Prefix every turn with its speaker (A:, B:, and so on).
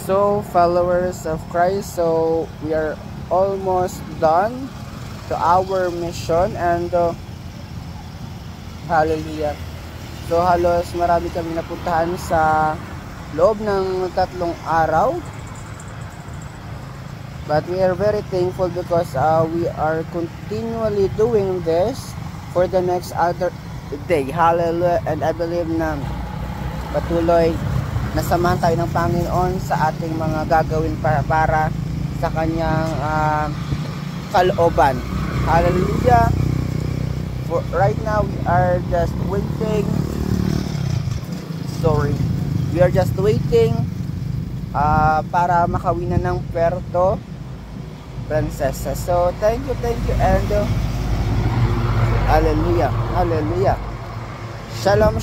A: So, followers of Christ, so we are almost done to our mission and hallelujah. So, halos marami kami napuntahan sa loob ng 3 araw. But we are very thankful because we are continually doing this for the next other day. Hallelujah. And I believe na patuloy nasamahan tayo ng Panginoon sa ating mga gagawin para sa kanyang kalooban. Hallelujah. For right now we are just waiting. We are just waiting para makawin na ng Puerto Princesa. So thank you and hallelujah. Shalom.